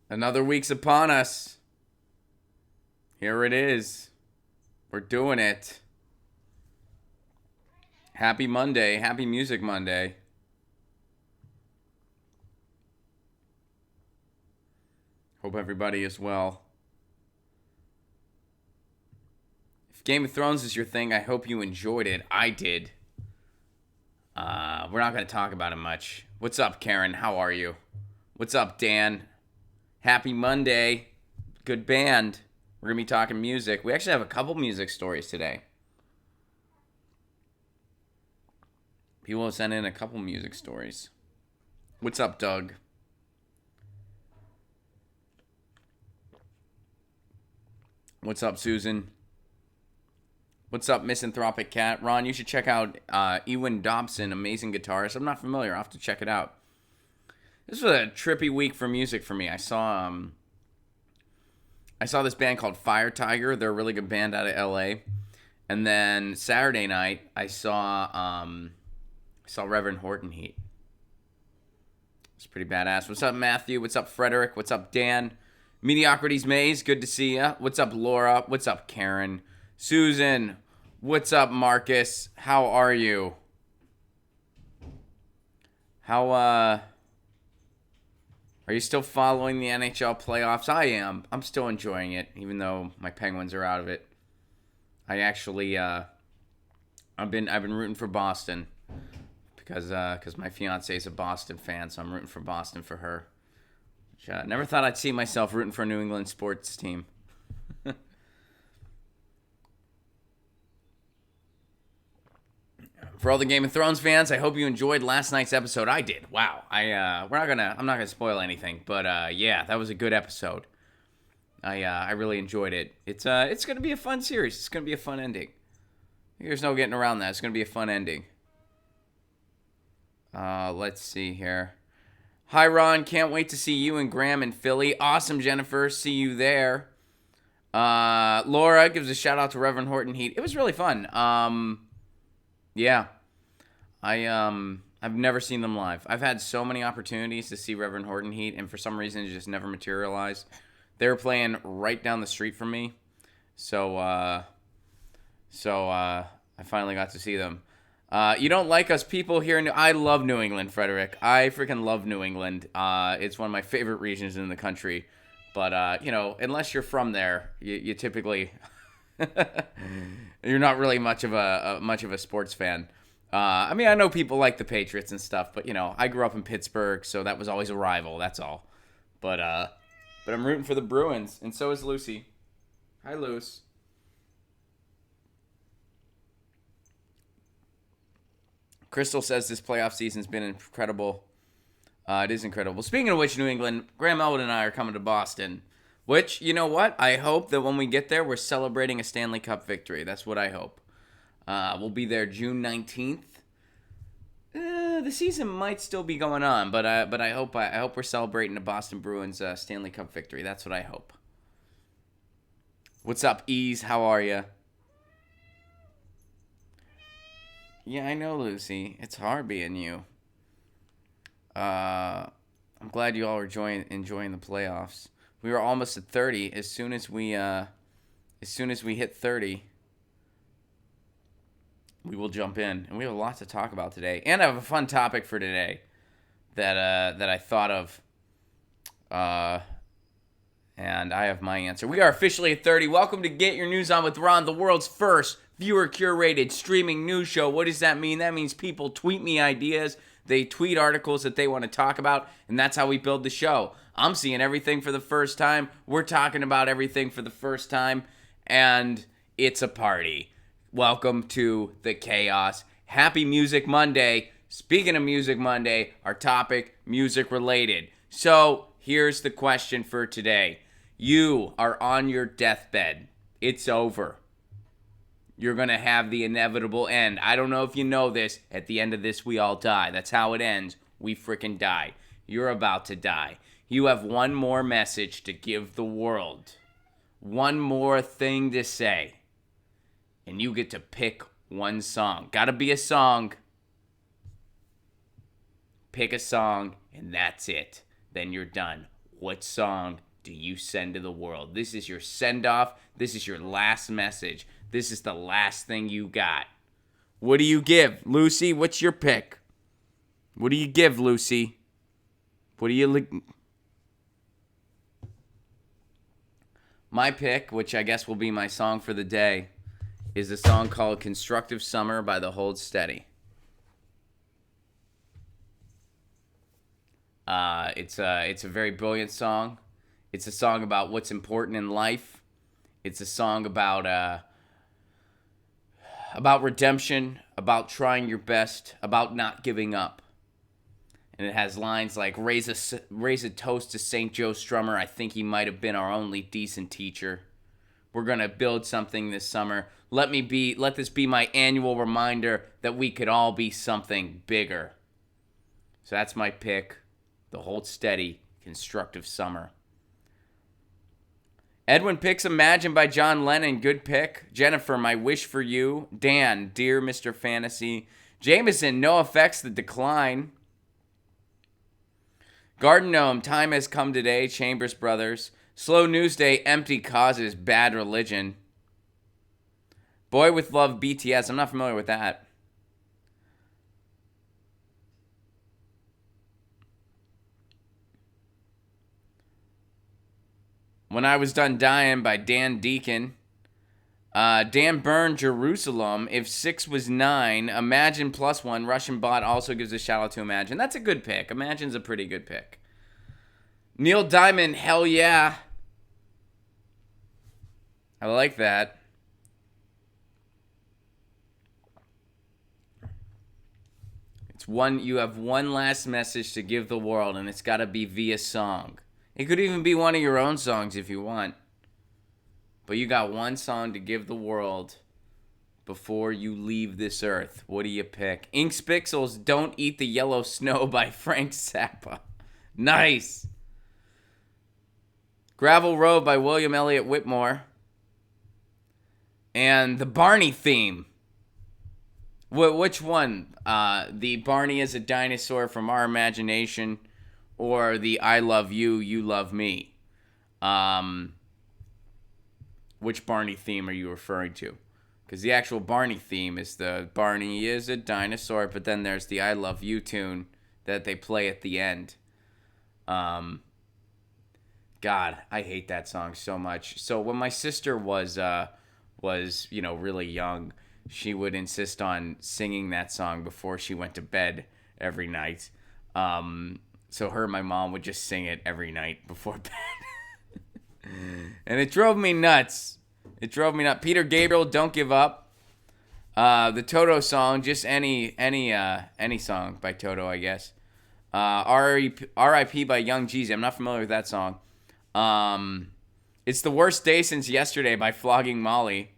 Another week's upon us. Here it is. We're doing it. Happy Monday. Happy Music Monday. Hope everybody is well. If Game of Thrones is your thing, I hope you enjoyed it. I did. We're not going to talk about it much. What's up, Karen? How are you? What's up, Dan? Happy Monday. Good band. We're going to be talking music. We actually have a couple music stories today. People have sent in a couple music stories. What's up, Doug? What's up, Susan? What's up, Misanthropic Cat? Ron, you should check out Ewan Dobson, amazing guitarist. I'm not familiar. I'll have to check it out. This was a trippy week for music for me. I saw this band called Fire Tiger. They're a really good band out of LA. And then Saturday night, I saw Reverend Horton Heat. It's pretty badass. What's up, Matthew? What's up, Frederick? What's up, Dan? Mediocrity's Maze, good to see ya. What's up, Laura? What's up, Karen? Susan, what's up, Marcus? How are you? Are you still following the NHL playoffs? I am. I'm still enjoying it, even though my Penguins are out of it. I actually, I've been rooting for Boston because my fiance is a Boston fan, so I'm rooting for Boston for her. Which, never thought I'd see myself rooting for a New England sports team. For all the Game of Thrones fans, I hope you enjoyed last night's episode. I did. Wow. I'm not gonna spoil anything, but yeah, that was a good episode. I really enjoyed it. It's gonna be a fun series. It's gonna be a fun ending. There's no getting around that. It's gonna be a fun ending. Let's see here. Hi, Ron. Can't wait to see you and Graham in Philly. Awesome, Jennifer. See you there. Laura gives a shout out to Reverend Horton Heat. It was really fun. Yeah. I've never seen them live. I've had so many opportunities to see Reverend Horton Heat, and for some reason it just never materialized. They were playing right down the street from me. So I finally got to see them. You don't like us people here in I love New England, Frederick. I freaking love New England. It's one of my favorite regions in the country. But unless you're from there, you typically you're not really much of a sports fan. I mean, I know people like the Patriots and stuff, but I grew up in Pittsburgh, so that was always a rival. That's all. But I'm rooting for the Bruins, and so is Lucy. Hi, Luce. Crystal says this playoff season's been incredible. It is incredible. Speaking of which, New England, Graham Elwood and I are coming to Boston. Which, you know what? I hope that when we get there, we're celebrating a Stanley Cup victory. That's what I hope. We'll be there June 19th. The season might still be going on, but I hope we're celebrating the Boston Bruins Stanley Cup victory. That's what I hope. What's up, Ease? How are you? Yeah, I know, Lucy. It's hard being you. I'm glad you all are enjoying the playoffs. We were almost at 30. As soon as we hit 30, we will jump in, and we have a lot to talk about today. And I have a fun topic for today that I thought of, and I have my answer. We are officially at 30. Welcome to Get Your News On with Ron, the world's first viewer-curated streaming news show. What does that mean? That means people tweet me ideas. They tweet articles that they want to talk about, and that's how we build the show. I'm seeing everything for the first time. We're talking about everything for the first time, and it's a party. Welcome to the chaos. Happy Music Monday. Speaking of Music Monday, our topic, music related. So here's the question for today. You are on your deathbed. It's over. You're going to have the inevitable end. I don't know if you know this. At the end of this, we all die. That's how it ends. We freaking die. You're about to die. You have one more message to give the world. One more thing to say. And you get to pick one song. Gotta be a song. Pick a song, and that's it. Then you're done. What song do you send to the world? This is your send-off. This is your last message. This is the last thing you got. What do you give? Lucy, what's your pick? What do you give, Lucy? What do you... My pick, which I guess will be my song for the day, is a song called Constructive Summer by the Hold Steady. It's a very brilliant song. It's a song about what's important in life. It's a song about redemption, about trying your best, about not giving up. And it has lines like, raise a toast to St. Joe Strummer. I think he might have been our only decent teacher. We're going to build something this summer. Let this be my annual reminder that we could all be something bigger. So that's my pick. The Hold Steady, Constructive Summer. Edwin picks Imagine by John Lennon. Good pick. Jennifer, My Wish for You. Dan, Dear Mr. Fantasy. Jameson, No Effects, The Decline. Garden Gnome, Time Has Come Today, Chambers Brothers. Slow News Day, Empty Causes, Bad Religion. Boy with Love, BTS. I'm not familiar with that. When I Was Done Dying by Dan Deacon. Dan Byrne, Jerusalem. If 6 was 9. Imagine +1. Russian Bot also gives a shout out to Imagine. That's a good pick. Imagine's a pretty good pick. Neil Diamond, Hell Yeah. I like that. You have one last message to give the world, and it's got to be via song. It could even be one of your own songs if you want. But you got one song to give the world before you leave this earth. What do you pick? Inks Pixels, Don't Eat the Yellow Snow by Frank Zappa. Nice. Gravel Road by William Elliott Whitmore. And the Barney theme. Which one? The Barney is a Dinosaur from Our Imagination, or the I Love You, You Love Me? Which Barney theme are you referring to? Because the actual Barney theme is the Barney is a Dinosaur, but then there's the I Love You tune that they play at the end. God, I hate that song so much. So when my sister was really young, she would insist on singing that song before she went to bed every night. So her and my mom would just sing it every night before bed. And it drove me nuts. Peter Gabriel, Don't Give Up. The Toto song, just any song by Toto, I guess. R.I.P. by Young Jeezy. I'm not familiar with that song. It's the Worst Day Since Yesterday by Flogging Molly.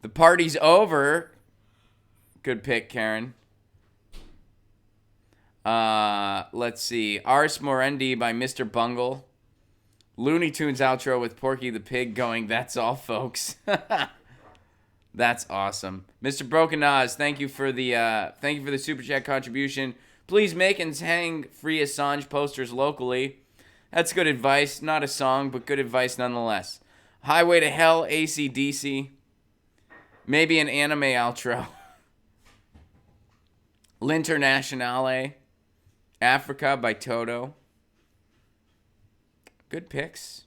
The Party's Over. Good pick, Karen. Let's see. Ars Morendi by Mr. Bungle. Looney Tunes outro with Porky the Pig going, That's all, folks. That's awesome. Mr. Broken Oz, thank you for the Super Chat contribution. Please make and hang free Assange posters locally. That's good advice. Not a song, but good advice nonetheless. Highway to Hell, AC/DC. Maybe an anime outro. L'Internazionale. Africa by Toto. Good picks.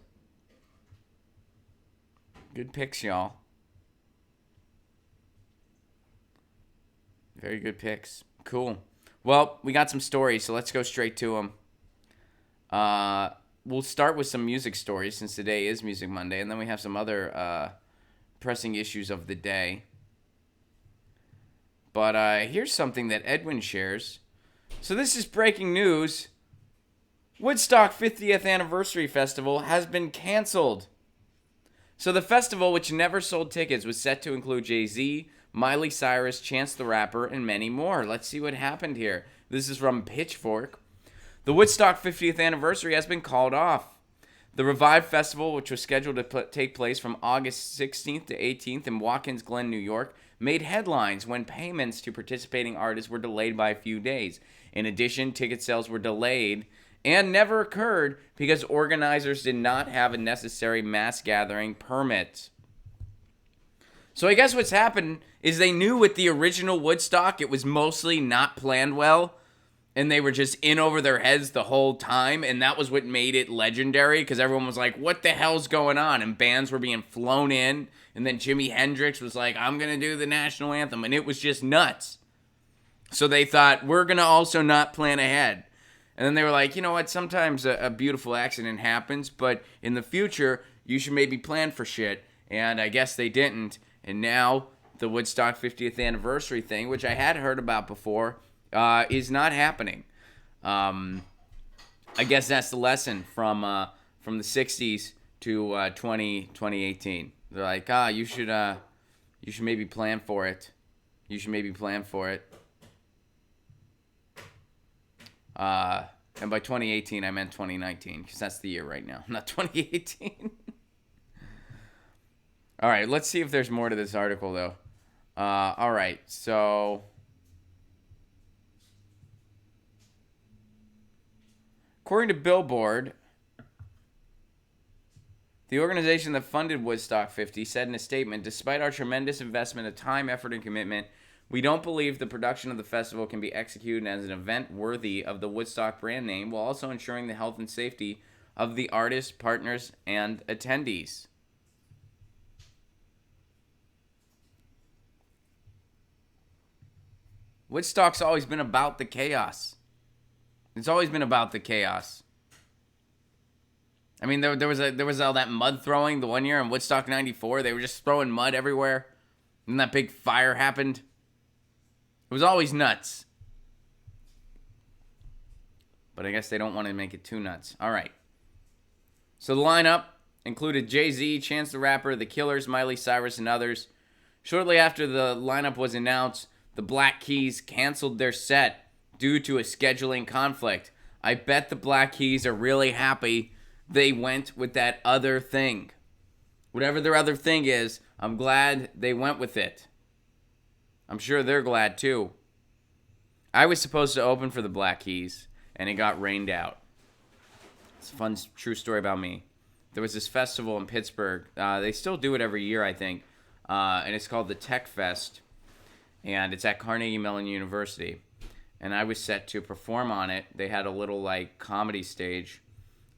Good picks, y'all. Very good picks. Cool. Well, we got some stories, so let's go straight to them. We'll start with some music stories since today is Music Monday, and then we have some other pressing issues of the day. But here's something that Edwin shares. So this is breaking news. Woodstock 50th Anniversary Festival has been canceled. So the festival, which never sold tickets, was set to include Jay-Z, Miley Cyrus, Chance the Rapper, and many more. Let's see what happened here. This is from Pitchfork. The Woodstock 50th Anniversary has been called off. The Revive Festival, which was scheduled to take place from August 16th to 18th in Watkins Glen, New York, made headlines when payments to participating artists were delayed by a few days. In addition, ticket sales were delayed and never occurred because organizers did not have a necessary mass gathering permit. So I guess what's happened is they knew with the original Woodstock it was mostly not planned well, and they were just in over their heads the whole time, and that was what made it legendary, because everyone was like, what the hell's going on? And bands were being flown in, and then Jimi Hendrix was like, I'm going to do the national anthem, and it was just nuts. So they thought, we're going to also not plan ahead. And then they were like, you know what, sometimes a beautiful accident happens, but in the future, you should maybe plan for shit. And I guess they didn't. And now the Woodstock 50th anniversary thing, which I had heard about before, is not happening. I guess that's the lesson from the 60s to 2018. They're like, you should maybe plan for it. You should maybe plan for it. And by 2018, I meant 2019, because that's the year right now, not 2018. All right, let's see if there's more to this article, though. All right, so according to Billboard, the organization that funded Woodstock 50 said in a statement, despite our tremendous investment of time, effort, and commitment, we don't believe the production of the festival can be executed as an event worthy of the Woodstock brand name, while also ensuring the health and safety of the artists, partners, and attendees. Woodstock's always been about the chaos. It's always been about the chaos. I mean, there was all that mud throwing the one year in Woodstock 94. They were just throwing mud everywhere. And that big fire happened. It was always nuts. But I guess they don't want to make it too nuts. All right. So the lineup included Jay-Z, Chance the Rapper, The Killers, Miley Cyrus, and others. Shortly after the lineup was announced, the Black Keys canceled their set due to a scheduling conflict. I bet the Black Keys are really happy they went with that other thing. Whatever their other thing is, I'm glad they went with it. I'm sure they're glad too. I was supposed to open for the Black Keys, and it got rained out. It's a fun, true story about me. There was this festival in Pittsburgh. They still do it every year, I think. And it's called the Tech Fest. And it's at Carnegie Mellon University. And I was set to perform on it. They had a little, comedy stage.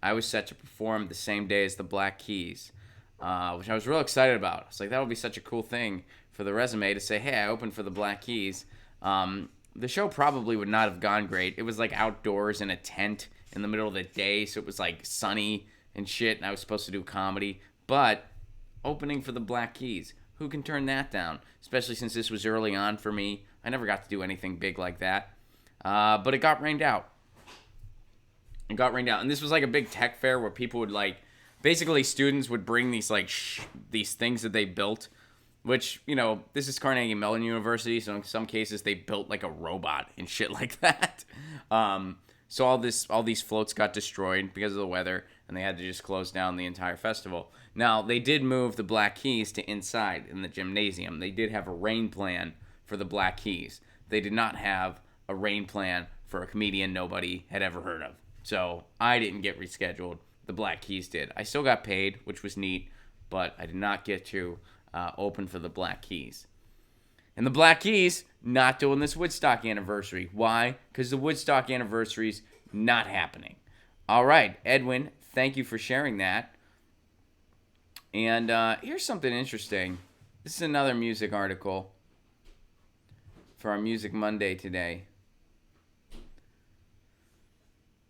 I was set to perform the same day as the Black Keys, which I was real excited about. I was like, that would be such a cool thing for the resume to say, hey, I opened for the Black Keys. The show probably would not have gone great. It was outdoors in a tent in the middle of the day, so it was sunny and shit, and I was supposed to do comedy. But opening for the Black Keys, who can turn that down? Especially since this was early on for me. I never got to do anything big like that. But it got rained out. And this was a big tech fair where people would basically students would bring these these things that they built. Which, this is Carnegie Mellon University, so in some cases they built a robot and shit like that. So all these floats got destroyed because of the weather, and they had to just close down the entire festival. Now, they did move the Black Keys to inside in the gymnasium. They did have a rain plan for the Black Keys. They did not have a rain plan for a comedian nobody had ever heard of. So I didn't get rescheduled. The Black Keys did. I still got paid, which was neat, but I did not get to open for the Black Keys. And the Black Keys not doing this Woodstock anniversary. Why? Because the Woodstock anniversary's not happening. All right, Edwin, thank you for sharing that. And here's something interesting. This is another music article for our Music Monday today.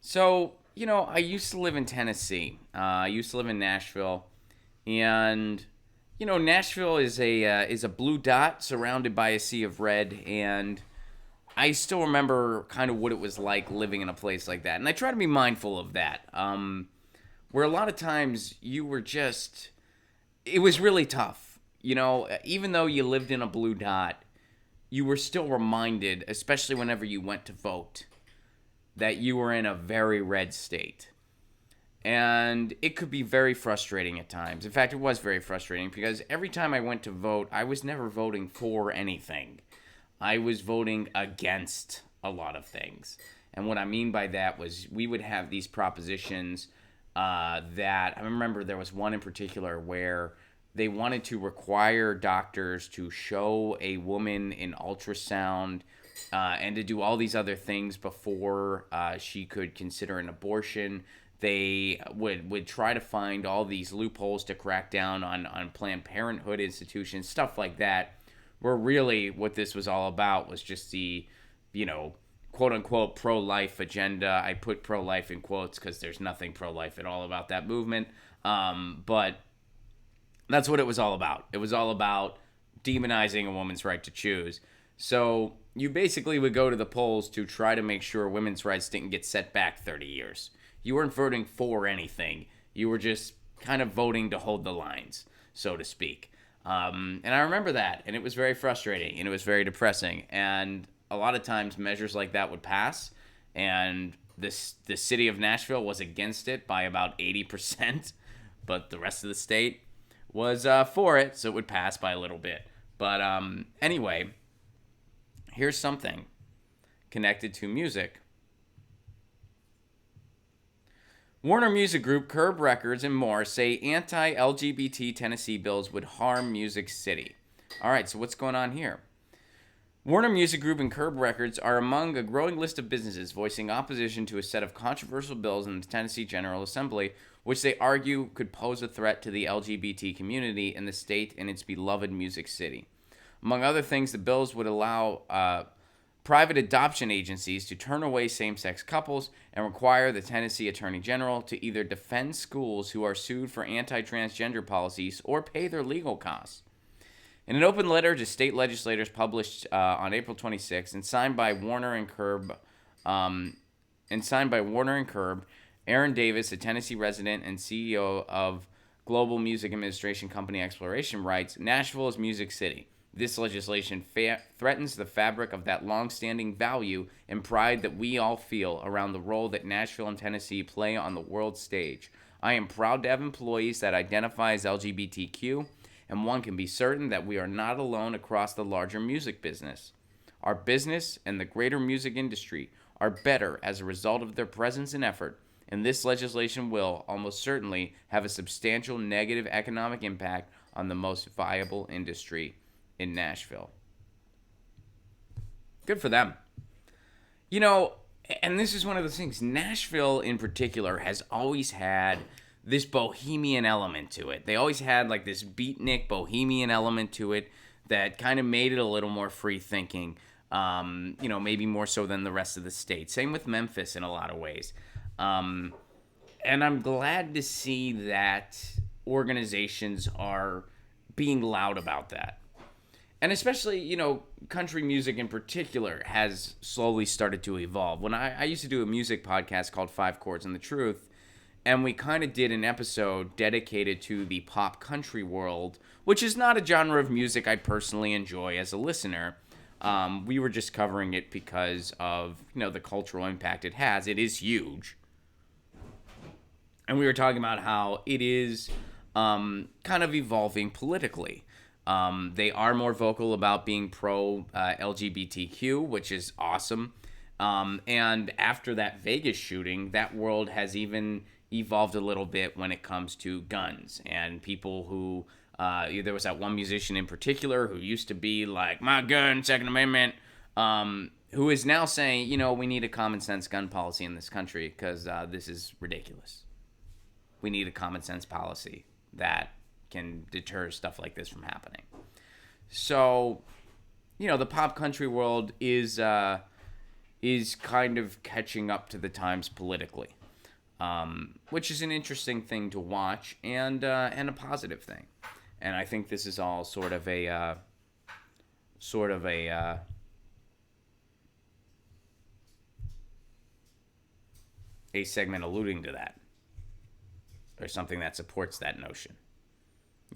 So, I used to live in Tennessee. I used to live in Nashville. And Nashville is a blue dot surrounded by a sea of red, and I still remember kind of what it was like living in a place like that. And I try to be mindful of that, where a lot of times it was really tough. Even though you lived in a blue dot, you were still reminded, especially whenever you went to vote, that you were in a very red state. And it could be very frustrating at times. In fact, it was very frustrating because every time I went to vote, I was never voting for anything. I was voting against a lot of things. And what I mean by that was we would have these propositions that I remember there was one in particular where they wanted to require doctors to show a woman in ultrasound and to do all these other things before she could consider an abortion. They would try to find all these loopholes to crack down on Planned Parenthood institutions, stuff like that, where really what this was all about was just the, quote-unquote pro-life agenda. I put pro-life in quotes because there's nothing pro-life at all about that movement. But that's what it was all about. It was all about demonizing a woman's right to choose. So you basically would go to the polls to try to make sure women's rights didn't get set back 30 years. You weren't voting for anything. You were just kind of voting to hold the lines, so to speak. And I remember that, and it was very frustrating, and it was very depressing. And a lot of times measures like that would pass, and the city of Nashville was against it by about 80%, but the rest of the state was for it, so it would pass by a little bit. But anyway, here's something connected to music. Warner Music Group, Curb Records, and more say anti-LGBT Tennessee bills would harm Music City. All right, so what's going on here? Warner Music Group and Curb Records are among a growing list of businesses voicing opposition to a set of controversial bills in the Tennessee General Assembly, which they argue could pose a threat to the LGBT community in the state and its beloved Music City. Among other things, the bills would allow private adoption agencies to turn away same-sex couples and require the Tennessee Attorney General to either defend schools who are sued for anti-transgender policies or pay their legal costs. In an open letter to state legislators published on April 26 and signed by Warner and Curb, Aaron Davis, a Tennessee resident and CEO of global music administration company Exploration, writes, "Nashville is Music City. This legislation threatens the fabric of that long-standing value and pride that we all feel around the role that Nashville and Tennessee play on the world stage. I am proud to have employees that identify as LGBTQ, and one can be certain that we are not alone across the larger music business. Our business and the greater music industry are better as a result of their presence and effort, and this legislation will almost certainly have a substantial negative economic impact on the most viable industry in Nashville." Good for them. And this is one of those things. Nashville in particular has always had this bohemian element to it. They always had like this beatnik bohemian element to it that kind of made it a little more free thinking. Maybe more so than the rest of the state. Same with Memphis in a lot of ways. And I'm glad to see that organizations are being loud about that. And especially, country music in particular has slowly started to evolve. When I used to do a music podcast called Five Chords and the Truth, and we kind of did an episode dedicated to the pop country world, which is not a genre of music I personally enjoy as a listener. We were just covering it because of, the cultural impact it has. It is huge. And we were talking about how it is kind of evolving politically. They are more vocal about being pro-LGBTQ, which is awesome. And after that Vegas shooting, that world has even evolved a little bit when it comes to guns. And people who, there was that one musician in particular who used to be like, my gun, Second Amendment, who is now saying, we need a common sense gun policy in this country because this is ridiculous. We need a common sense policy that can deter stuff like this from happening. So, the pop country world is kind of catching up to the times politically, which is an interesting thing to watch and a positive thing. And I think this is all sort of a segment alluding to that, or something that supports that notion.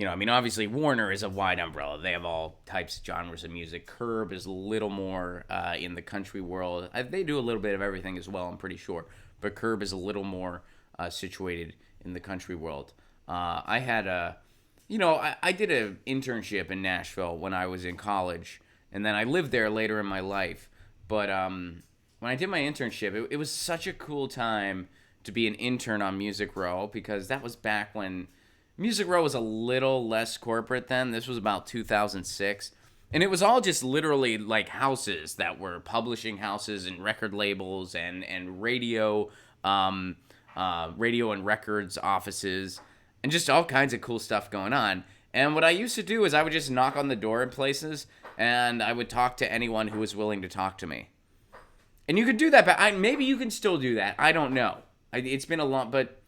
Obviously Warner is a wide umbrella. They have all types of genres of music. Curb is a little more in the country world. They do a little bit of everything as well, I'm pretty sure. But Curb is a little more situated in the country world. I did an internship in Nashville when I was in college, and then I lived there later in my life. But when I did my internship, it was such a cool time to be an intern on Music Row, because that was back when Music Row was a little less corporate then. This was about 2006. And it was all just literally like houses that were publishing houses and record labels and radio and records offices and just all kinds of cool stuff going on. And what I used to do is I would just knock on the door in places and I would talk to anyone who was willing to talk to me. And you could do that, but maybe you can still do that. I don't know. It's been a long, but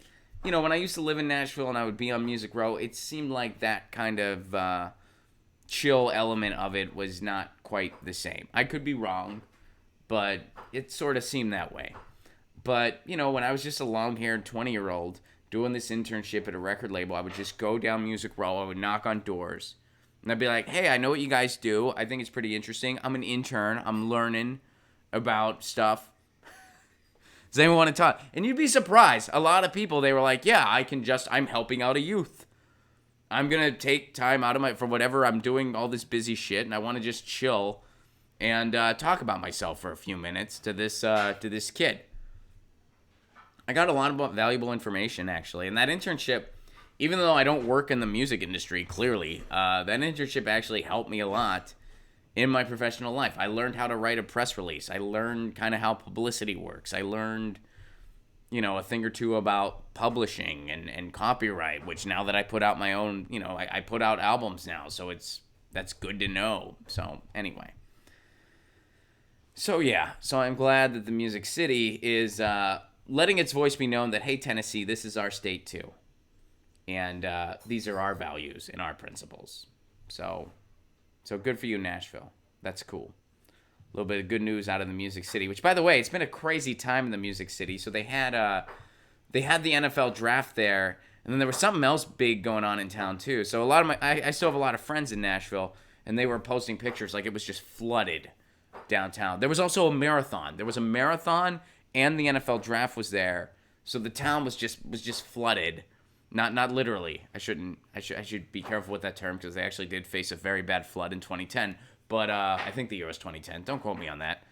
you know, when I used to live in Nashville and I would be on Music Row, it seemed like that kind of chill element of it was not quite the same. I could be wrong, but it sort of seemed that way. But, you know, when I was just a long-haired 20-year-old doing this internship at a record label, I would just go down Music Row, I would knock on doors, and I'd be like, hey, I know what you guys do. I think it's pretty interesting. I'm an intern. I'm learning about stuff. Does anyone want to talk? And you'd be surprised. A lot of people, they were like, yeah, I'm helping out a youth. I'm going to take time out of from whatever I'm doing, all this busy shit, and I want to just chill and talk about myself for a few minutes to this kid. I got a lot of valuable information, actually. And that internship, even though I don't work in the music industry, clearly, that internship actually helped me a lot in my professional life. I learned how to write a press release. I learned kind of how publicity works. I learned, you know, a thing or two about publishing and copyright, which now that I put out my own, you know, I put out albums now, so that's good to know. So anyway. So yeah, so I'm glad that the Music City is letting its voice be known that, hey, Tennessee, this is our state too. And these are our values and our principles. So good for you, Nashville. That's cool. A little bit of good news out of the Music City, which, by the way, it's been a crazy time in the Music City. So they had the NFL draft there, and then there was something else big going on in town too. So a lot of I still have a lot of friends in Nashville, and they were posting pictures like it was just flooded downtown. There was also a marathon. There was a marathon, and the NFL draft was there. So the town was just flooded. Not literally. I should be careful with that term because they actually did face a very bad flood in 2010. But I think the year was 2010. Don't quote me on that.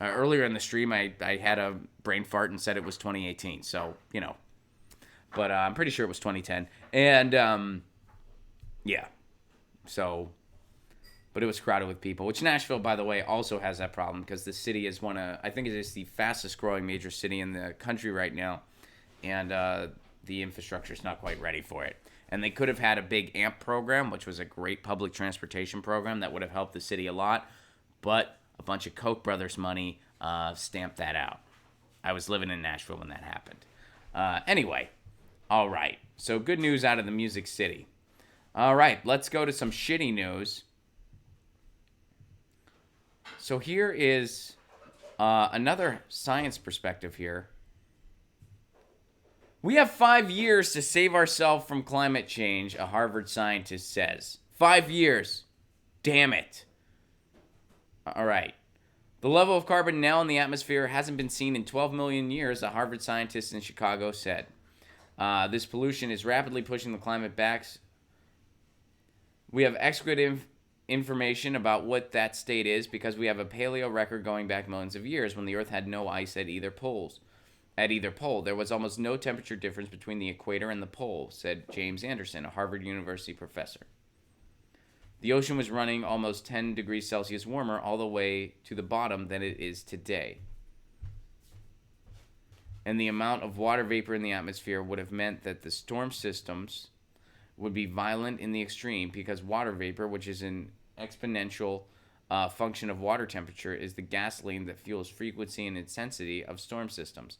Earlier in the stream, I had a brain fart and said it was 2018. So, you know. But I'm pretty sure it was 2010. And, yeah. So, but it was crowded with people. Which Nashville, by the way, also has that problem because the city is I think it is the fastest growing major city in the country right now. And, the infrastructure is not quite ready for it. And they could have had a big AMP program, which was a great public transportation program that would have helped the city a lot. But a bunch of Koch brothers money stamped that out. I was living in Nashville when that happened. Anyway, all right. So good news out of the Music City. All right, let's go to some shitty news. So here is another science perspective here. We have 5 years to save ourselves from climate change, a Harvard scientist says. 5 years. Damn it. All right. The level of carbon now in the atmosphere hasn't been seen in 12 million years, a Harvard scientist in Chicago said. This pollution is rapidly pushing the climate back. We have excellent information about what that state is because we have a paleo record going back millions of years when the Earth had no ice at either pole. There was almost no temperature difference between the equator and the pole, said James Anderson, a Harvard University professor. The ocean was running almost 10 degrees Celsius warmer all the way to the bottom than it is today. And the amount of water vapor in the atmosphere would have meant that the storm systems would be violent in the extreme because water vapor, which is an exponential function of water temperature, is the gasoline that fuels frequency and intensity of storm systems.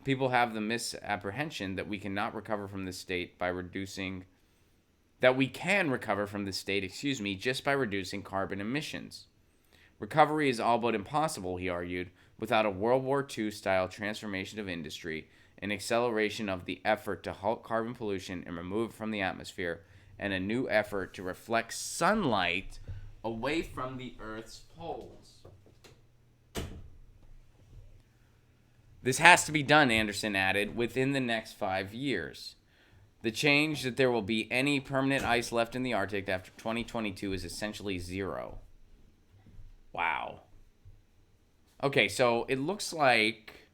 People have the misapprehension that we cannot recover from this state by reducing just by reducing carbon emissions. Recovery is all but impossible, he argued, without a World War II style transformation of industry, an acceleration of the effort to halt carbon pollution and remove it from the atmosphere, and a new effort to reflect sunlight away from the Earth's poles. This has to be done, Anderson added, within the next 5 years. The change that there will be any permanent ice left in the Arctic after 2022 is essentially zero. Wow. Okay, so it looks like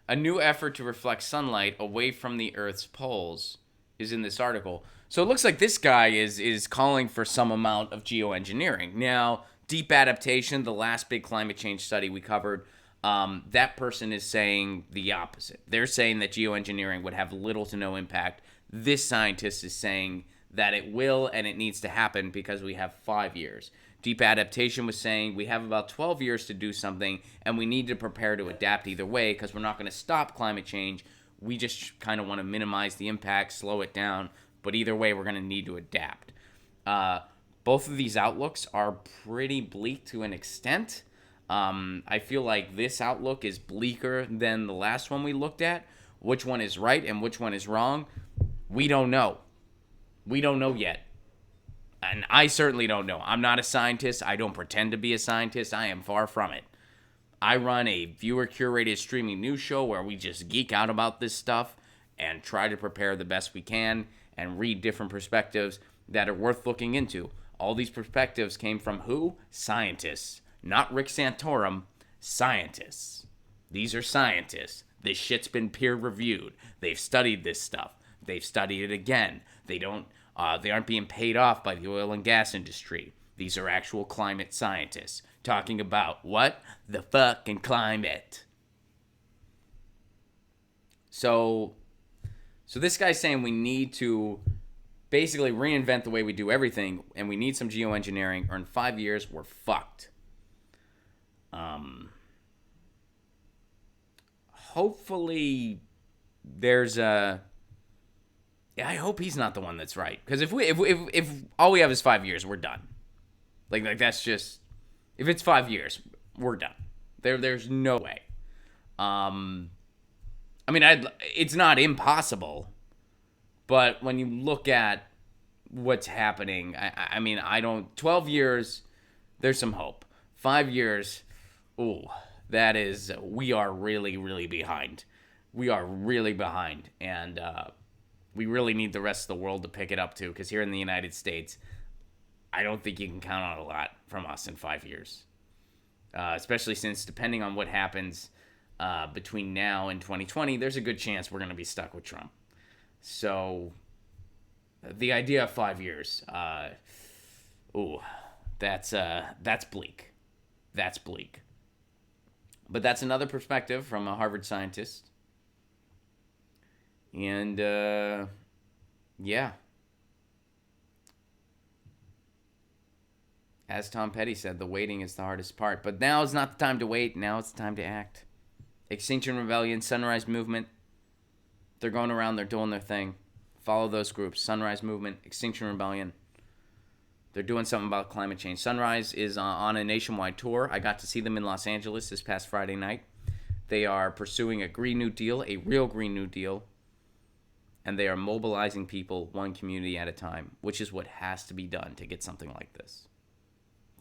a new effort to reflect sunlight away from the Earth's poles is in this article. So it looks like this guy is calling for some amount of geoengineering. Now, deep adaptation, the last big climate change study we covered, that person is saying the opposite. They're saying that geoengineering would have little to no impact. This scientist is saying that it will and it needs to happen because we have 5 years. Deep adaptation was saying we have about 12 years to do something and we need to prepare to adapt either way because we're not going to stop climate change. We just kind of want to minimize the impact, slow it down, but either way we're going to need to adapt. Both of these outlooks are pretty bleak to an extent. I feel like this outlook is bleaker than the last one we looked at. Which one is right and which one is wrong? We don't know. We don't know yet. And I certainly don't know. I'm not a scientist. I don't pretend to be a scientist. I am far from it. I run a viewer-curated streaming news show where we just geek out about this stuff and try to prepare the best we can and read different perspectives that are worth looking into. All these perspectives came from who? Scientists. Not Rick Santorum. Scientists. These are scientists. This shit's been peer-reviewed. They've studied this stuff. They've studied it again. They aren't being paid off by the oil and gas industry. These are actual climate scientists talking about what? The fucking climate. So this guy's saying we need to basically reinvent the way we do everything, and we need some geoengineering, or in 5 years, we're fucked. Hopefully there's a... Yeah, I hope he's not the one that's right. Because if all we have is 5 years, we're done. Like that's just... If it's 5 years, we're done. There's no way. I mean, it's not impossible. But when you look at what's happening, I mean, 12 years, there's some hope. 5 years, ooh, that is... We are really, really behind. We are really behind. And... we really need the rest of the world to pick it up too, because here in the United States, I don't think you can count on a lot from us in 5 years. Especially since, depending on what happens between now and 2020, there's a good chance we're going to be stuck with Trump. So, the idea of 5 years, that's bleak. That's bleak. But that's another perspective from a Harvard scientist. And, yeah. As Tom Petty said, the waiting is the hardest part. But now is not the time to wait. Now it's the time to act. Extinction Rebellion, Sunrise Movement. They're going around. They're doing their thing. Follow those groups. Sunrise Movement, Extinction Rebellion. They're doing something about climate change. Sunrise is on a nationwide tour. I got to see them in Los Angeles this past Friday night. They are pursuing a Green New Deal, a real Green New Deal. And they are mobilizing people one community at a time, which is what has to be done to get something like this.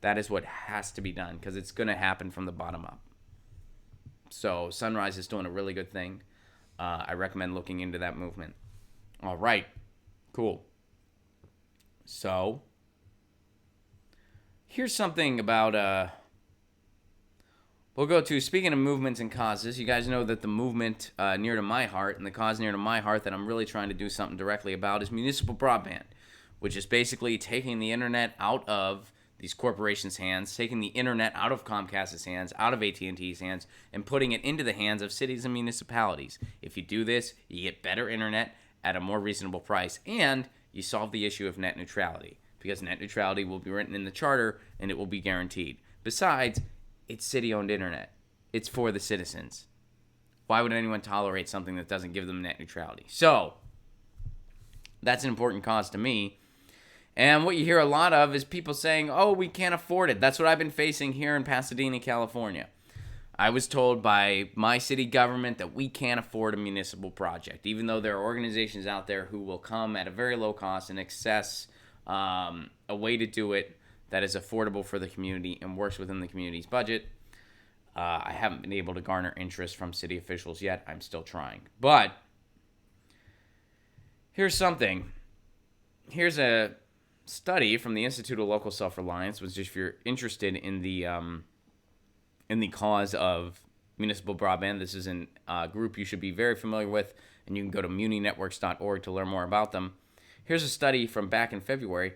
That is what has to be done, because it's going to happen from the bottom up. So Sunrise is doing a really good thing. I recommend looking into that movement. All right. Cool. So here's something about... We'll go to, speaking of movements and causes, you guys know that the movement near to my heart and the cause near to my heart that I'm really trying to do something directly about is municipal broadband, which is basically taking the internet out of these corporations' hands, taking the internet out of Comcast's hands, out of AT&T's hands, and putting it into the hands of cities and municipalities. If you do this, you get better internet at a more reasonable price, and you solve the issue of net neutrality, because net neutrality will be written in the charter, and it will be guaranteed. Besides, it's city-owned internet. It's for the citizens. Why would anyone tolerate something that doesn't give them net neutrality? So, that's an important cause to me. And what you hear a lot of is people saying, oh, we can't afford it. That's what I've been facing here in Pasadena, California. I was told by my city government that we can't afford a municipal project, even though there are organizations out there who will come at a very low cost and access a way to do it that is affordable for the community and works within the community's budget. I haven't been able to garner interest from city officials yet. I'm still trying. But here's something. Here's a study from the Institute of Local Self-Reliance, which if you're interested in the cause of municipal broadband, this is a group you should be very familiar with, and you can go to muninetworks.org to learn more about them. Here's a study from back in February.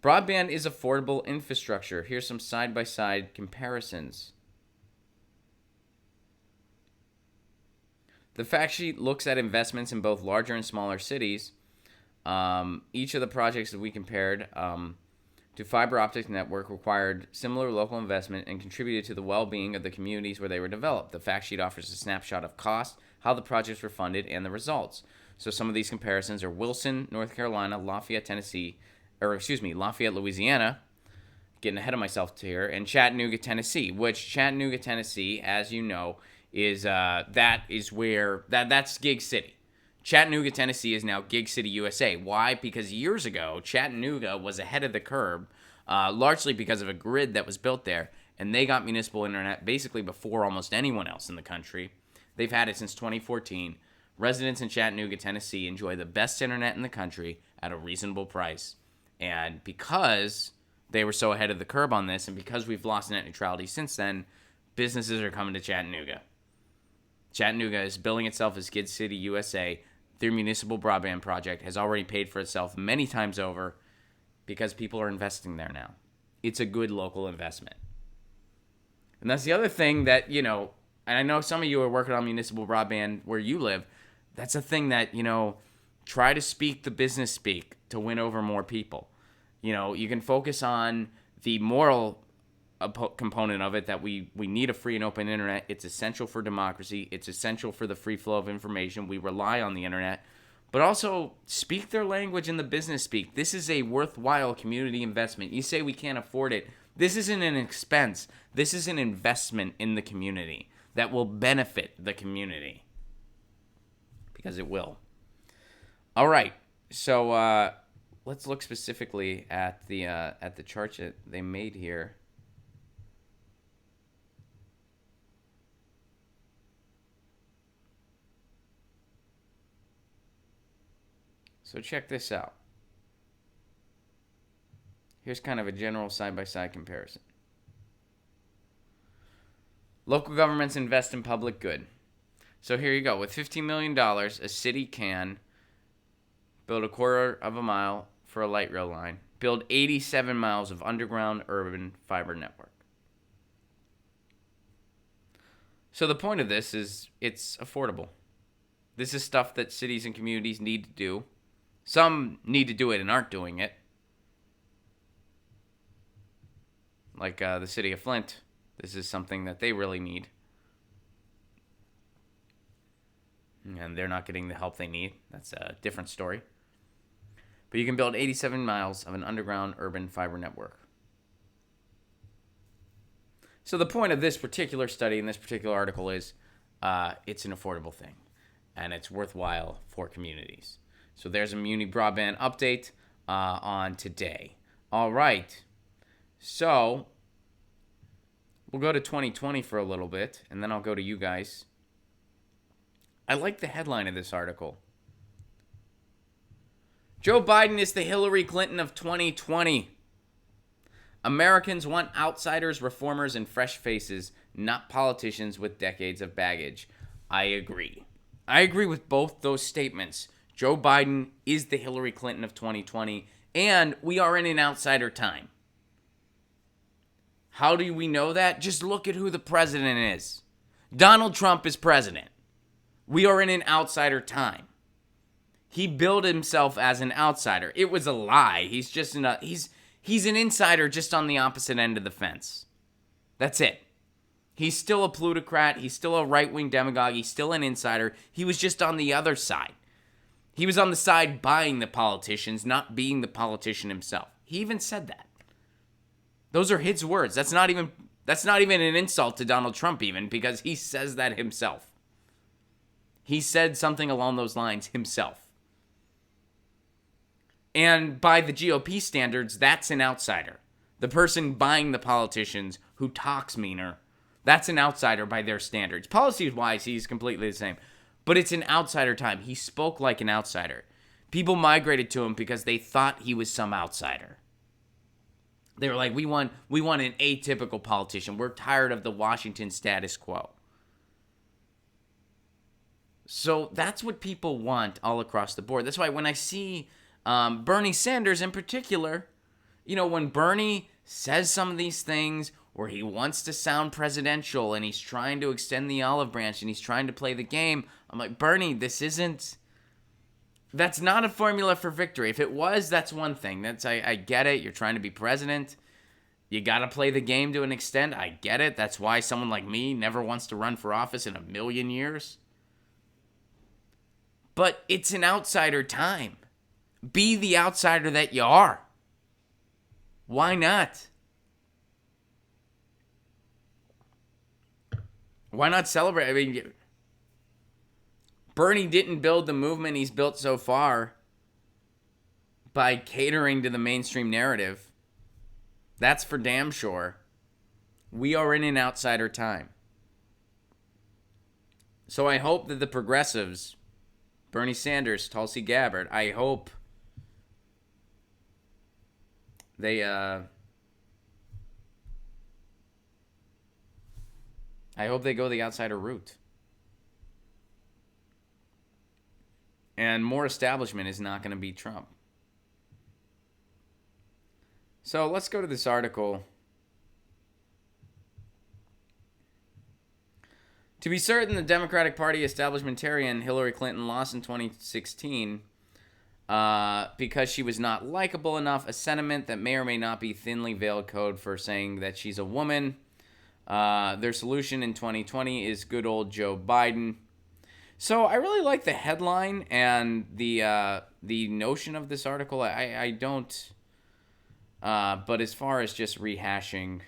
Broadband is affordable infrastructure. Here's some side-by-side comparisons. The fact sheet looks at investments in both larger and smaller cities. Each of the projects that we compared to fiber optic network required similar local investment and contributed to the well-being of the communities where they were developed. The fact sheet offers a snapshot of cost, how the projects were funded, and the results. So some of these comparisons are Wilson, North Carolina, Lafayette, Louisiana, getting ahead of myself here, and Chattanooga, Tennessee, which Chattanooga, Tennessee, as you know, is that's Gig City. Chattanooga, Tennessee is now Gig City, USA. Why? Because years ago, Chattanooga was ahead of the curve, largely because of a grid that was built there, and they got municipal internet basically before almost anyone else in the country. They've had it since 2014. Residents in Chattanooga, Tennessee enjoy the best internet in the country at a reasonable price. And because they were so ahead of the curve on this, and because we've lost net neutrality since then, businesses are coming to Chattanooga. Chattanooga is billing itself as Gig City, USA. Their municipal broadband project has already paid for itself many times over because people are investing there now. It's a good local investment. And that's the other thing that, and I know some of you are working on municipal broadband where you live. That's a thing that, try to speak the business speak to win over more people. You can focus on the moral component of it, that we need a free and open internet. It's essential for democracy. It's essential for the free flow of information. We rely on the internet. But also speak their language in the business speak. This is a worthwhile community investment. You say we can't afford it. This isn't an expense. This is an investment in the community that will benefit the community. Because it will. All right. So let's look specifically at the charts that they made here. So check this out. Here's kind of a general side-by-side comparison. Local governments invest in public good. So here you go. With $15 million, a city can build a quarter of a mile for a light rail line, build 87 miles of underground urban fiber network. So the point of this is it's affordable. This is stuff that cities and communities need to do. Some need to do it and aren't doing it. Like the city of Flint. This is something that they really need. And they're not getting the help they need. That's a different story. But you can build 87 miles of an underground urban fiber network. So the point of this particular study and this particular article is it's an affordable thing. And it's worthwhile for communities. So there's a Muni Broadband update on today. All right. So we'll go to 2020 for a little bit, and then I'll go to you guys. I like the headline of this article. Joe Biden is the Hillary Clinton of 2020. Americans want outsiders, reformers, and fresh faces, not politicians with decades of baggage. I agree. I agree with both those statements. Joe Biden is the Hillary Clinton of 2020, and we are in an outsider time. How do we know that? Just look at who the president is. Donald Trump is president. We are in an outsider time. He billed himself as an outsider. It was a lie. He's just he's an insider just on the opposite end of the fence. That's it. He's still a plutocrat. He's still a right-wing demagogue. He's still an insider. He was just on the other side. He was on the side buying the politicians, not being the politician himself. He even said that. Those are his words. That's not even an insult to Donald Trump even, because he says that himself. He said something along those lines himself. And by the GOP standards, that's an outsider. The person buying the politicians who talks meaner, that's an outsider by their standards. Policy-wise, he's completely the same. But it's an outsider time. He spoke like an outsider. People migrated to him because they thought he was some outsider. They were like, we want an atypical politician. We're tired of the Washington status quo. So that's what people want all across the board. That's why when I see Bernie Sanders in particular, when Bernie says some of these things where he wants to sound presidential and he's trying to extend the olive branch and he's trying to play the game, I'm like, Bernie, that's not a formula for victory. If it was, that's one thing. I get it. You're trying to be president. You got to play the game to an extent. I get it. That's why someone like me never wants to run for office in a million years. But it's an outsider time. Be the outsider that you are. Why not? Why not celebrate? I mean, Bernie didn't build the movement he's built so far by catering to the mainstream narrative. That's for damn sure. We are in an outsider time. So I hope that the progressives, Bernie Sanders, Tulsi Gabbard, I hope they go the outsider route. And more establishment is not going to beat Trump. So let's go to this article. To be certain, the Democratic Party establishmentarian Hillary Clinton lost in 2016 because she was not likable enough, a sentiment that may or may not be thinly veiled code for saying that she's a woman. Their solution in 2020 is good old Joe Biden. So I really like the headline and the notion of this article. I don't, but as far as just rehashing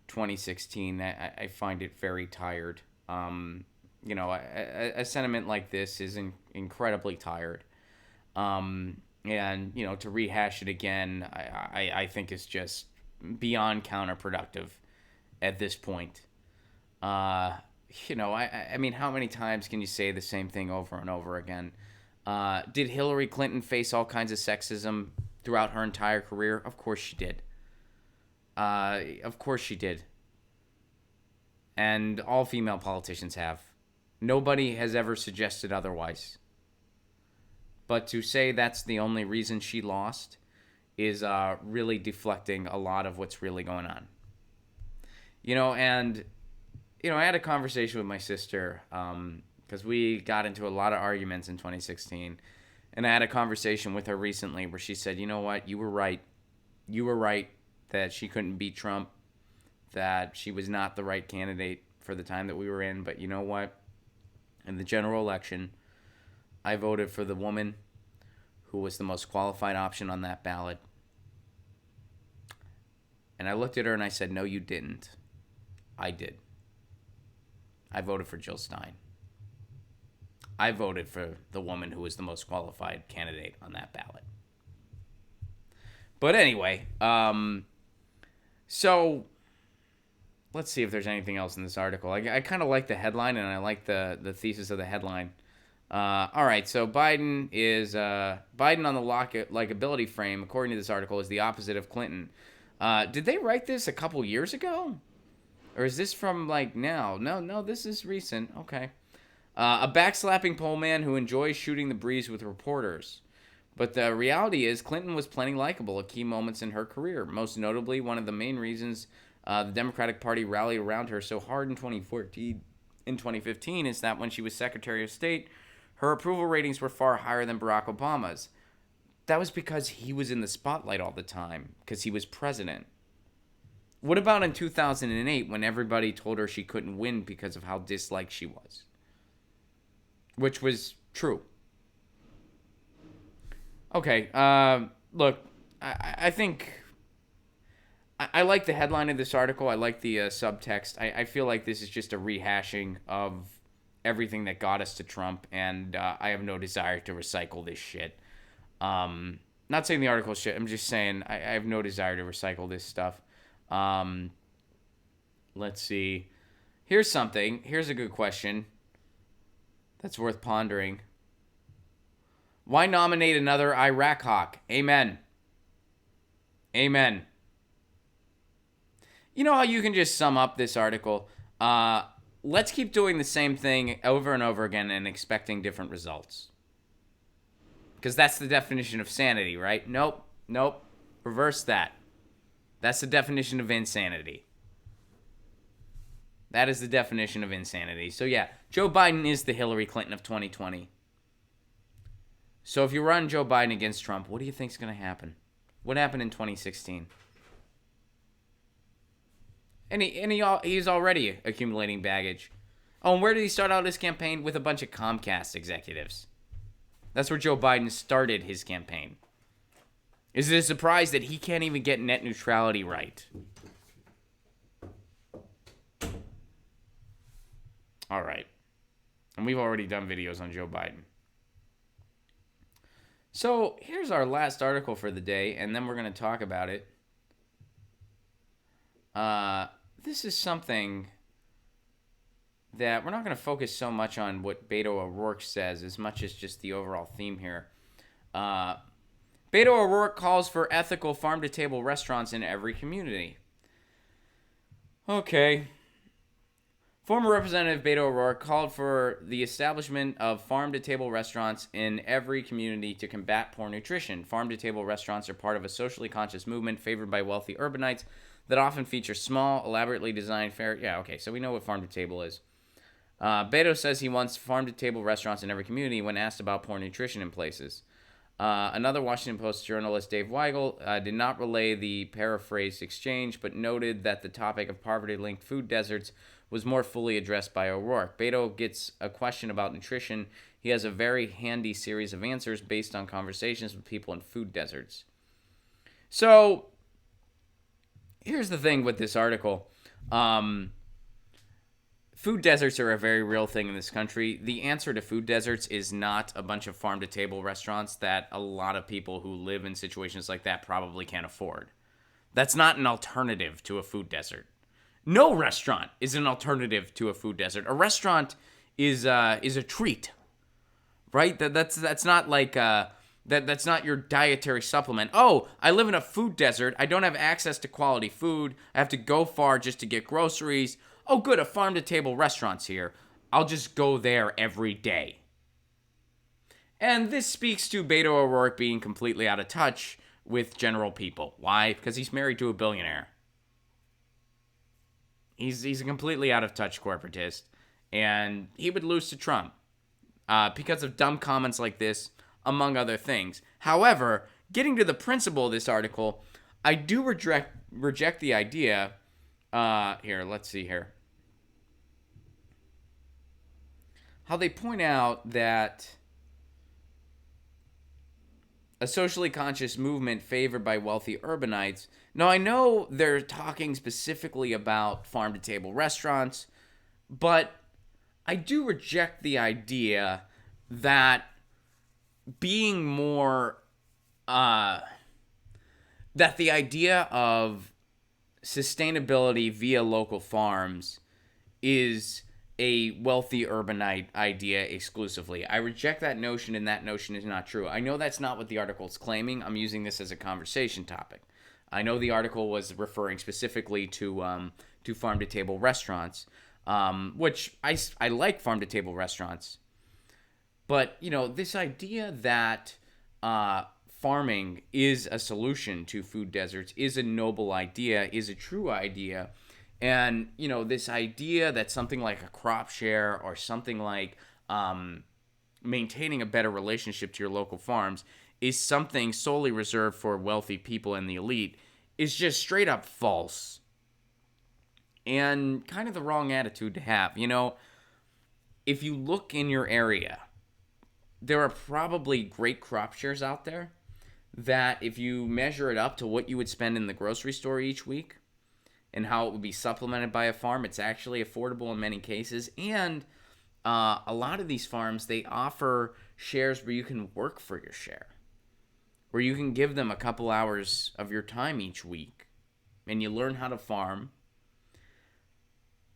2016, I find it very tired. A sentiment like this is incredibly tired. And, to rehash it again, I think is just beyond counterproductive at this point. I mean, how many times can you say the same thing over and over again? Did Hillary Clinton face all kinds of sexism throughout her entire career? Of course she did. Of course she did. And all female politicians have. Nobody has ever suggested otherwise. But to say that's the only reason she lost is really deflecting a lot of what's really going on. I had a conversation with my sister because we got into a lot of arguments in 2016. And I had a conversation with her recently where she said, you know what, you were right. You were right that she couldn't beat Trump, that she was not the right candidate for the time that we were in. But you know what? In the general election, I voted for the woman who was the most qualified option on that ballot. And I looked at her and I said, no, you didn't. I did. I voted for Jill Stein. I voted for the woman who was the most qualified candidate on that ballot. But anyway, so let's see if there's anything else in this article. I kind of like the headline and I like the thesis of the headline. All right, so Biden on the likability frame, according to this article, is the opposite of Clinton. Did they write this a couple years ago? Or is this from now? No, this is recent. Okay. A backslapping poll man who enjoys shooting the breeze with reporters. But the reality is Clinton was plenty likable at key moments in her career. Most notably, one of the main reasons the Democratic Party rallied around her so hard in 2014 and 2015 is that when she was Secretary of State, her approval ratings were far higher than Barack Obama's. That was because he was in the spotlight all the time, because he was president. What about in 2008 when everybody told her she couldn't win because of how disliked she was? Which was true. Okay, look, I think I like the headline of this article. I like the subtext. I feel like this is just a rehashing of everything that got us to Trump, and I have no desire to recycle this shit. Not saying the article is shit. I'm just saying I have no desire to recycle this stuff. Let's see. Here's something. Here's a good question that's worth pondering. Why nominate another Iraq hawk? Amen. Amen. You know how you can just sum up this article? Let's keep doing the same thing over and over again and expecting different results. Because that's the definition of sanity, right? Nope. Reverse that. That's the definition of insanity. That is the definition of insanity. So yeah, Joe Biden is the Hillary Clinton of 2020. So if you run Joe Biden against Trump, what do you think is going to happen? What happened in 2016? And he's already accumulating baggage. Oh, and where did he start out his campaign? With a bunch of Comcast executives. That's where Joe Biden started his campaign. Is it a surprise that he can't even get net neutrality right? All right. And we've already done videos on Joe Biden. So here's our last article for the day, and then we're going to talk about it. This is something that we're not going to focus so much on what Beto O'Rourke says as much as just the overall theme here. Beto O'Rourke calls for ethical farm-to-table restaurants in every community. Okay. Former Representative Beto O'Rourke called for the establishment of farm-to-table restaurants in every community to combat poor nutrition. Farm-to-table restaurants are part of a socially conscious movement favored by wealthy urbanites that often feature small, elaborately designed fare. Yeah, okay, so we know what farm-to-table is. Beto says he wants farm-to-table restaurants in every community when asked about poor nutrition in places. Another Washington Post journalist, Dave Weigel, did not relay the paraphrased exchange, but noted that the topic of poverty-linked food deserts was more fully addressed by O'Rourke. Beto gets a question about nutrition. He has a very handy series of answers based on conversations with people in food deserts. So, here's the thing with this article. Food deserts are a very real thing in this country. The answer to food deserts is not a bunch of farm-to-table restaurants that a lot of people who live in situations like that probably can't afford. That's not an alternative to a food desert. No restaurant is an alternative to a food desert. A restaurant is a treat, right? That's not like that's not your dietary supplement. Oh, I live in a food desert. I don't have access to quality food. I have to go far just to get groceries. Oh, good, a farm-to-table restaurant's here. I'll just go there every day. And this speaks to Beto O'Rourke being completely out of touch with general people. Why? Because he's married to a billionaire. He's a completely out of touch corporatist, and he would lose to Trump because of dumb comments like this, among other things. However, getting to the principle of this article, I do reject the idea. Here, let's see here. How they point out that a socially conscious movement favored by wealthy urbanites. Now, I know they're talking specifically about farm-to-table restaurants, but I do reject the idea that being more, that the idea of sustainability via local farms is a wealthy urbanite idea exclusively. I reject that notion, and that notion is not true. I know that's not what the article is claiming. I'm using this as a conversation topic. I know the article was referring specifically to farm-to-table restaurants, which I like farm-to-table restaurants. But, you know, this idea that farming is a solution to food deserts is a noble idea, is a true idea. And, you know, this idea that something like a crop share or something like maintaining a better relationship to your local farms is something solely reserved for wealthy people and the elite is just straight up false. And kind of the wrong attitude to have. You know, if you look in your area, there are probably great crop shares out there that if you measure it up to what you would spend in the grocery store each week, and how it would be supplemented by a farm, it's actually affordable in many cases. And a lot of these farms, they offer shares where you can work for your share, where you can give them a couple hours of your time each week, and you learn how to farm,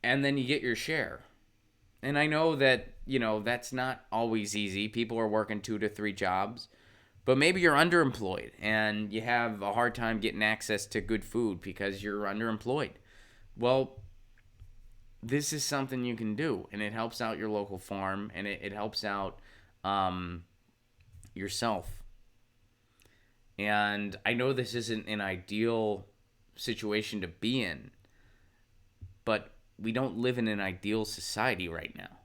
and then you get your share. And I know that, you know, that's not always easy. People are working 2 to 3 jobs. But maybe you're underemployed and you have a hard time getting access to good food because you're underemployed. Well, this is something you can do, and it helps out your local farm, and it helps out yourself. And I know this isn't an ideal situation to be in, but we don't live in an ideal society right now.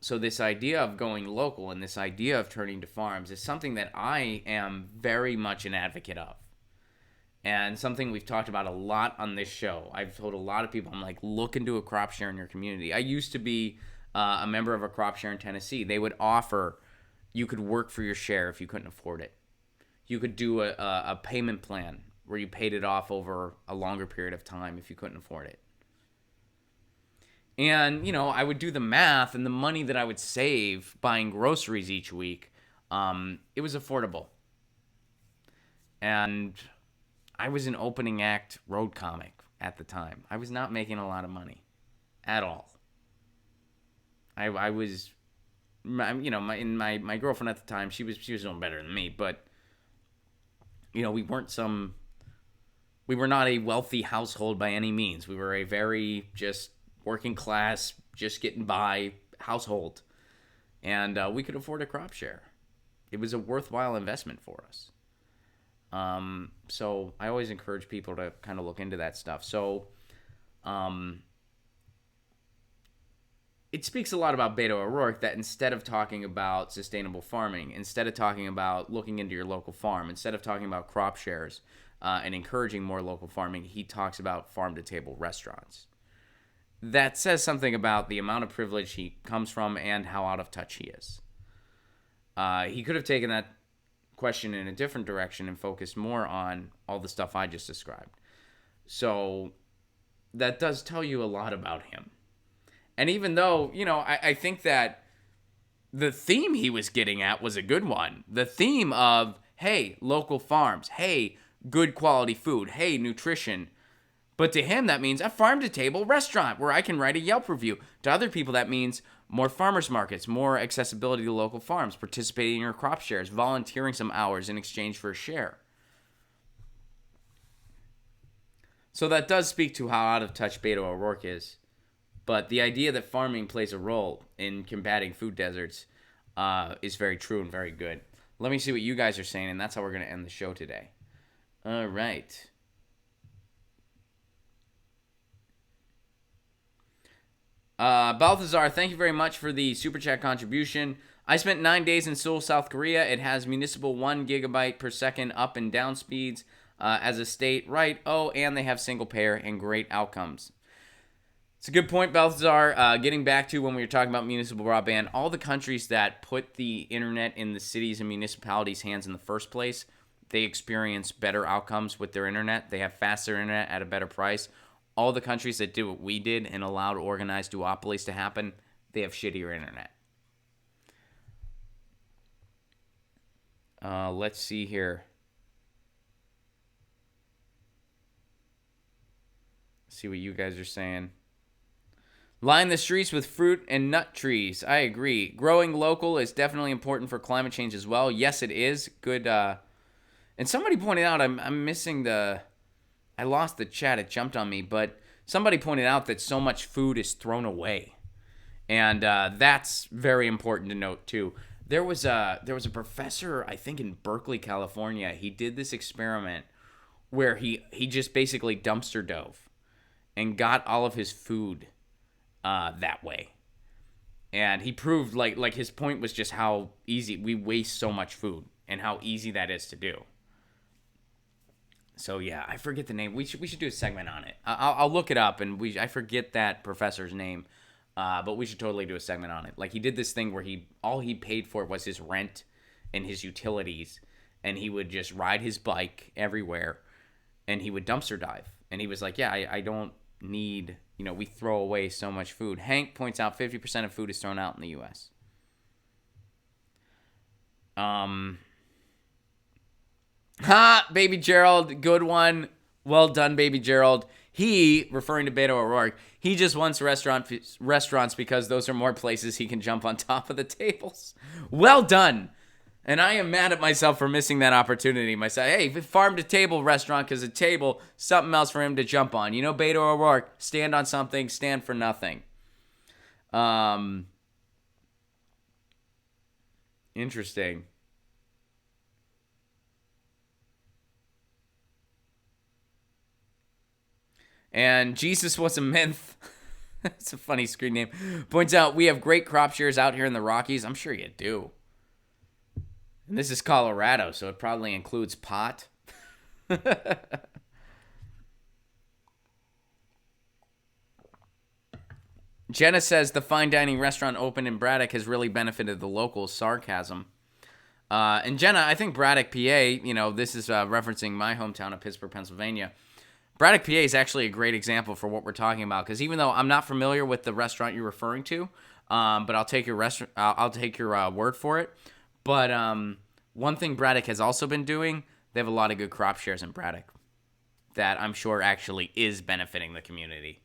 So this idea of going local and this idea of turning to farms is something that I am very much an advocate of. And something we've talked about a lot on this show. I've told a lot of people, I'm like, look into a crop share in your community. I used to be a member of a crop share in Tennessee. They would offer, you could work for your share if you couldn't afford it. You could do a payment plan where you paid it off over a longer period of time if you couldn't afford it. And, I would do the math, and the money that I would save buying groceries each week, it was affordable. And I was an opening act road comic at the time. I was not making a lot of money at all. I was, my girlfriend at the time, she was doing better than me, but we were not a wealthy household by any means. We were a very just working class, just getting by household. And we could afford a crop share. It was a worthwhile investment for us. So I always encourage people to kind of look into that stuff. So it speaks a lot about Beto O'Rourke that instead of talking about sustainable farming, instead of talking about looking into your local farm, instead of talking about crop shares and encouraging more local farming, he talks about farm-to-table restaurants. That says something about the amount of privilege he comes from and how out of touch he is. He could have taken that question in a different direction and focused more on all the stuff I just described. So that does tell you a lot about him. And even though, I think that the theme he was getting at was a good one. The theme of, hey, local farms, hey, good quality food, hey, nutrition. But to him, that means a farm-to-table restaurant where I can write a Yelp review. To other people, that means more farmers markets, more accessibility to local farms, participating in your crop shares, volunteering some hours in exchange for a share. So that does speak to how out of touch Beto O'Rourke is. But the idea that farming plays a role in combating food deserts is very true and very good. Let me see what you guys are saying, and that's how we're going to end the show today. All right. Balthazar, thank you very much for the Super Chat contribution. I spent 9 days in Seoul, South Korea. It has municipal 1 gigabyte per second up and down speeds as a state. Right. Oh, and they have single payer and great outcomes. It's a good point, Balthazar. Getting back to when we were talking about municipal broadband, all the countries that put the internet in the cities and municipalities' hands in the first place, they experience better outcomes with their internet. They have faster internet at a better price. All the countries that did what we did and allowed organized duopolies to happen, they have shittier internet. Let's see here. See what you guys are saying. Line the streets with fruit and nut trees. I agree. Growing local is definitely important for climate change as well. Yes, it is. Good. And somebody pointed out, I'm missing the... I lost the chat. It jumped on me. But somebody pointed out that so much food is thrown away. And that's very important to note, too. There was a professor, I think in Berkeley, California. He did this experiment where he just basically dumpster dove and got all of his food that way. And he proved, like his point was just how easy we waste so much food and how easy that is to do. So yeah, I forget the name. We should do a segment on it. I'll look it up, and I forget that professor's name, but we should totally do a segment on it. Like he did this thing where all he paid for was his rent and his utilities, and he would just ride his bike everywhere, and he would dumpster dive. And he was like, yeah, I don't need, we throw away so much food. Hank points out 50% of food is thrown out in the U.S. Baby Gerald, good one. Well done, Baby Gerald. He, referring to Beto O'Rourke, he just wants restaurants because those are more places he can jump on top of the tables. Well done. And I am mad at myself for missing that opportunity. Myself, hey, farm to table restaurant, because a table, something else for him to jump on. You know, Beto O'Rourke, stand on something, stand for nothing. Interesting. And Jesus was a myth. That's a funny screen name. Points out we have great crop shares out here in the Rockies. I'm sure you do. And this is Colorado, so it probably includes pot. Jenna says the fine dining restaurant opened in Braddock has really benefited the locals. Sarcasm. And Jenna, I think Braddock, PA, this is referencing my hometown of Pittsburgh, Pennsylvania. Braddock, PA is actually a great example for what we're talking about, because even though I'm not familiar with the restaurant you're referring to, but I'll take your word for it. But one thing Braddock has also been doing, they have a lot of good crop shares in Braddock that I'm sure actually is benefiting the community.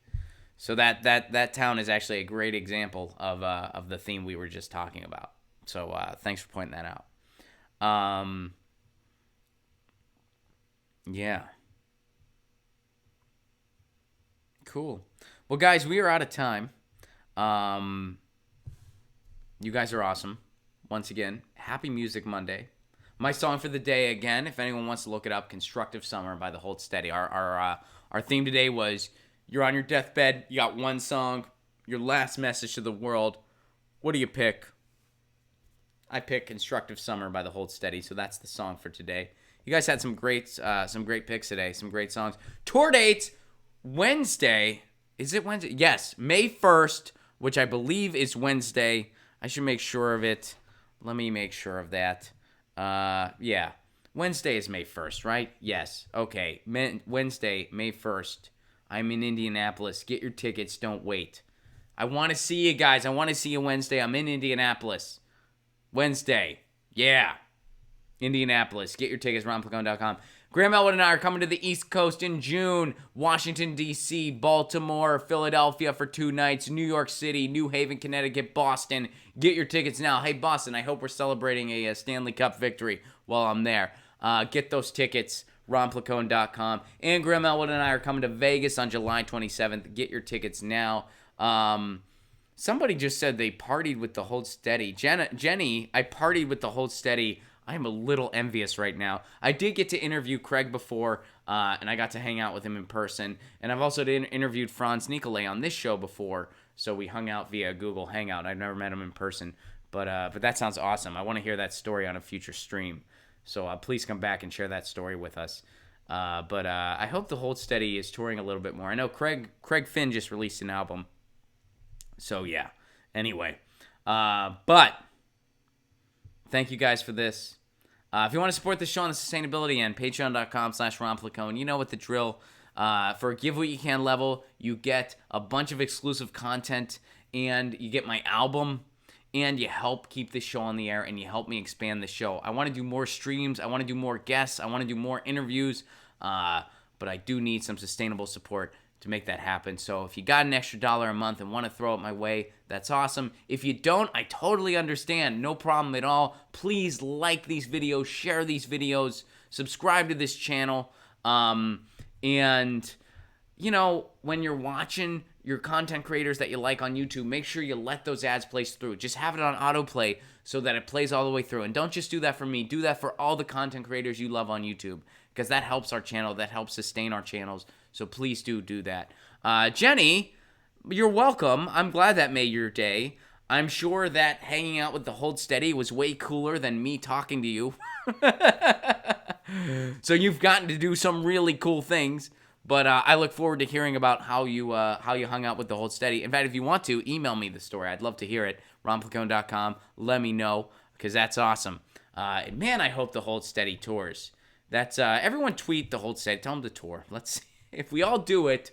So that town is actually a great example of the theme we were just talking about. So thanks for pointing that out. Yeah. Cool. Well, guys, we are out of time. You guys are awesome. Once again, happy Music Monday. My song for the day, again, if anyone wants to look it up, Constructive Summer by the Hold Steady. Our theme today was, you're on your deathbed, you got one song, your last message to the world. What do you pick? I pick Constructive Summer by the Hold Steady, so that's the song for today. You guys had some great picks today, some great songs. Tour dates, Wednesday. Is it Wednesday? Yes, May 1st, which I believe is Wednesday. I should make sure of it. Let me make sure of that. Yeah. Wednesday is May 1st, right? Yes. Okay. Wednesday, May 1st. I'm in Indianapolis. Get your tickets. Don't wait. I want to see you guys. I want to see you Wednesday. I'm in Indianapolis. Wednesday. Yeah. Indianapolis. Get your tickets, ronplacone.com. Graham Elwood and I are coming to the East Coast in June. Washington, D.C., Baltimore, Philadelphia for 2 nights, New York City, New Haven, Connecticut, Boston. Get your tickets now. Hey, Boston, I hope we're celebrating a Stanley Cup victory while I'm there. Get those tickets, ronplacone.com. And Graham Elwood and I are coming to Vegas on July 27th. Get your tickets now. Somebody just said they partied with the Hold Steady. Jenny, I partied with the Hold Steady. I'm a little envious right now. I did get to interview Craig before, and I got to hang out with him in person. And I've also interviewed Franz Nicolay on this show before, so we hung out via Google Hangout. I've never met him in person, but that sounds awesome. I want to hear that story on a future stream. So please come back and share that story with us. But I hope the Hold Steady is touring a little bit more. I know Craig Finn just released an album. So yeah. Anyway, but thank you guys for this. If you want to support the show on the sustainability end, patreon.com/ronplacone. You know what the drill. For a give what you can level, you get a bunch of exclusive content, and you get my album, and you help keep this show on the air, and you help me expand the show. I want to do more streams. I want to do more guests. I want to do more interviews, but I do need some sustainable support to make that happen. So if you got an extra $1 a month and want to throw it my way, that's awesome. If you don't, I totally understand. No problem at all. Please like these videos, share these videos, subscribe to this channel. And, when you're watching your content creators that you like on YouTube, make sure you let those ads play through. Just have it on autoplay so that it plays all the way through. And don't just do that for me. Do that for all the content creators you love on YouTube, because that helps our channel. That helps sustain our channels. So please do that. Jenny, you're welcome. I'm glad that made your day. I'm sure that hanging out with the Hold Steady was way cooler than me talking to you. So you've gotten to do some really cool things. But I look forward to hearing about how you hung out with the Hold Steady. In fact, if you want to, email me the story. I'd love to hear it. ronplacone.com. Let me know, because that's awesome. Man, I hope the Hold Steady tours. That's everyone tweet the Hold Steady. Tell them to tour. Let's see. If we all do it.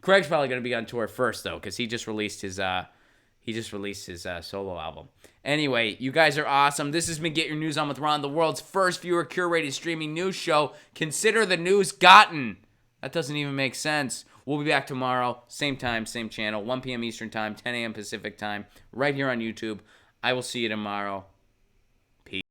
Craig's probably going to be on tour first, though, because he just released his solo album. Anyway, you guys are awesome. This has been Get Your News On with Ron, the world's first viewer-curated streaming news show. Consider the news gotten. That doesn't even make sense. We'll be back tomorrow, same time, same channel, 1 p.m. Eastern Time, 10 a.m. Pacific Time, right here on YouTube. I will see you tomorrow. Peace.